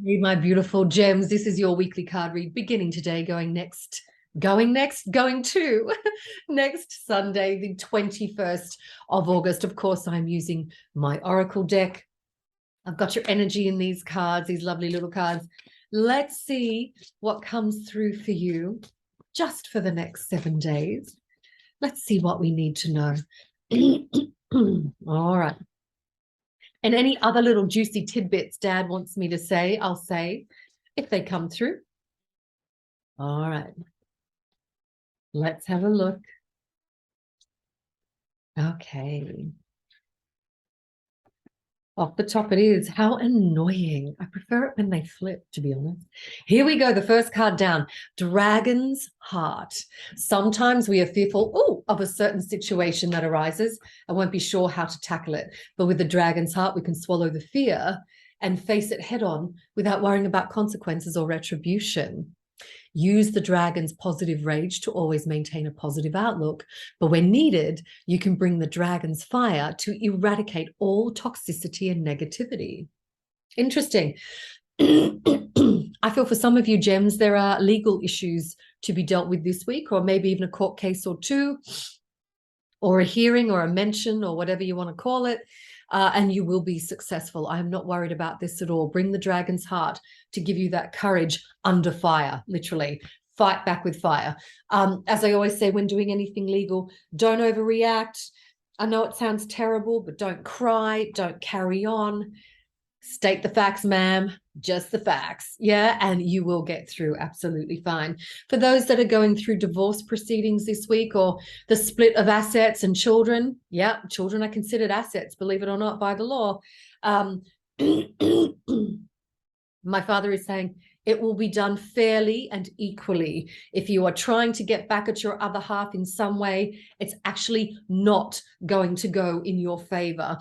Hey, my beautiful gems. This is your weekly card read beginning today, going to next Sunday, the 21st of August. Of course, I'm using my Oracle deck. I've got your energy in these cards, these lovely little cards. Let's see what comes through for you just for the next 7 days. Let's see what we need to know. All right. And any other little juicy tidbits Dad wants me to say, I'll say if they come through. All right. Let's have a look. Okay. Off the top it is. How annoying. I prefer it when they flip, to be honest. Here we go. The first card down. Dragon's Heart. Sometimes we are fearful of a certain situation that arises and won't be sure how to tackle it. But with the Dragon's Heart, we can swallow the fear and face it head on without worrying about consequences or retribution. Use the dragon's positive rage to always maintain a positive outlook. But when needed, you can bring the dragon's fire to eradicate all toxicity and negativity. Interesting. I feel for some of you, gems, there are legal issues to be dealt with this week, or maybe even a court case or two, or a hearing or a mention or whatever you want to call it. And you will be successful. I am not worried about this at all. Bring the dragon's heart to give you that courage under fire, literally. Fight back with fire. As I always say when doing anything legal, don't overreact. I know it sounds terrible, but don't cry, don't carry on. State the facts, ma'am, just the facts. Yeah, and you will get through absolutely fine. For those that are going through divorce proceedings this week, or the split of assets and children, yeah, children are considered assets, believe it or not, by the law. My father is saying it will be done fairly and equally. If you are trying to get back at your other half in some way, it's actually not going to go in your favor.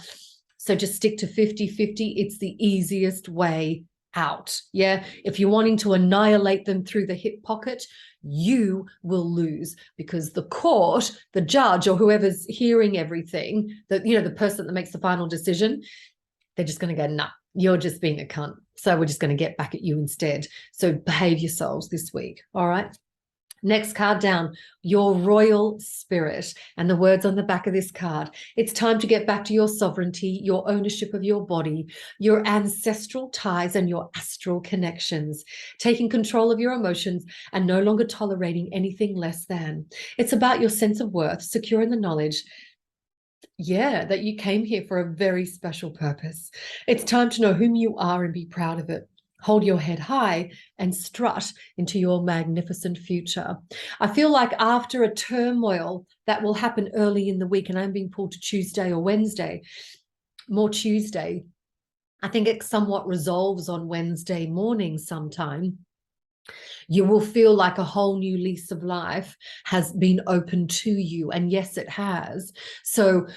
So just stick to 50-50. It's the easiest way out. Yeah. If you're wanting to annihilate them through the hip pocket, you will lose, because the court, the judge, or whoever's hearing everything, the person that makes the final decision, they're just going to go, nah, you're just being a cunt. So we're just going to get back at you instead. So behave yourselves this week. All right. Next card down, your royal spirit, and the words on the back of this card. It's time to get back to your sovereignty, your ownership of your body, your ancestral ties, and your astral connections, taking control of your emotions and no longer tolerating anything less than. It's about your sense of worth, secure in the knowledge, that you came here for a very special purpose. It's time to know whom you are and be proud of it. Hold your head high and strut into your magnificent future. I feel like after a turmoil that will happen early in the week, and I'm being pulled to Tuesday or Wednesday, more Tuesday, I think it somewhat resolves on Wednesday morning sometime. You will feel like a whole new lease of life has been opened to you. And yes, it has. So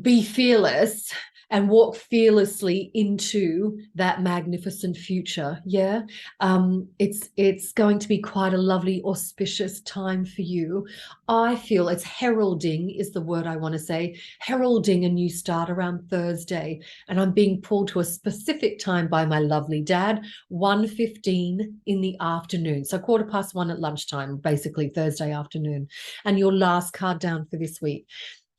be fearless and walk fearlessly into that magnificent future. Yeah. It's going to be quite a lovely, auspicious time for you. I feel it's heralding is the word I want to say, heralding a new start around Thursday. And I'm being pulled to a specific time by my lovely dad, 1:15 in the afternoon. So 1:15 at lunchtime, basically Thursday afternoon. And your last card down for this week.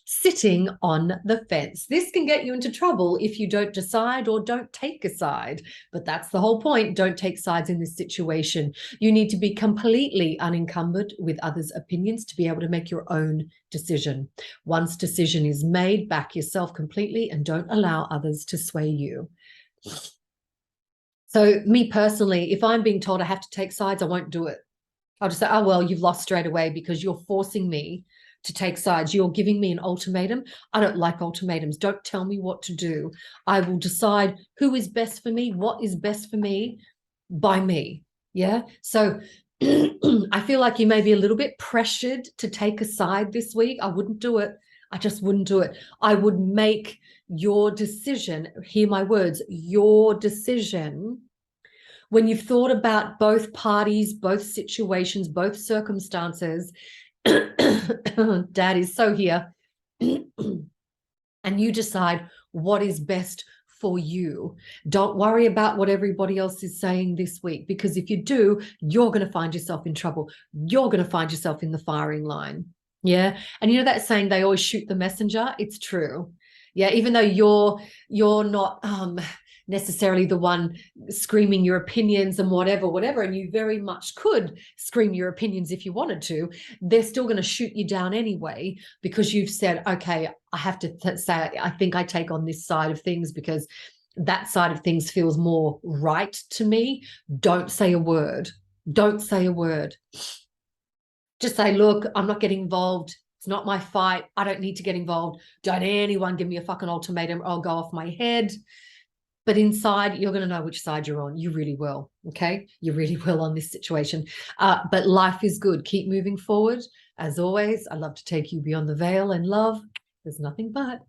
Sitting on the fence. This can get you into trouble if you don't decide or don't take a side, but that's the whole point. Don't take sides in this situation. You need to be completely unencumbered with others' opinions to be able to make your own decision. Once decision is made, back yourself completely and don't allow others to sway you. So me personally, if I'm being told I have to take sides, I won't do it. I'll just say, oh, well, you've lost straight away because you're forcing me to take sides. You're giving me an ultimatum. I don't like ultimatums. Don't tell me what to do. I will decide who is best for me, what is best for me by me. Yeah. So I feel like you may be a little bit pressured to take a side this week. I wouldn't do it. I just wouldn't do it. I would make your decision, hear my words, your decision, when you've thought about both parties, both situations, both circumstances. Dad is so here. And you decide what is best for you. Don't worry about what everybody else is saying this week, because if you do, you're going to find yourself in trouble. You're going to find yourself in the firing line. Yeah. And you know that saying, they always shoot the messenger? It's true. Yeah. Even though you're not necessarily the one screaming your opinions and whatever, and you very much could scream your opinions if you wanted to, they're still going to shoot you down anyway, because you've said, okay, I have to say, I think I take on this side of things because that side of things feels more right to me. Don't say a word. Don't say a word. Just say, look, I'm not getting involved. It's not my fight. I don't need to get involved. Don't anyone give me a fucking ultimatum or I'll go off my head. But inside, you're going to know which side you're on. You really will, okay? You really will on this situation. But life is good. Keep moving forward. As always, I love to take you beyond the veil, and love, there's nothing but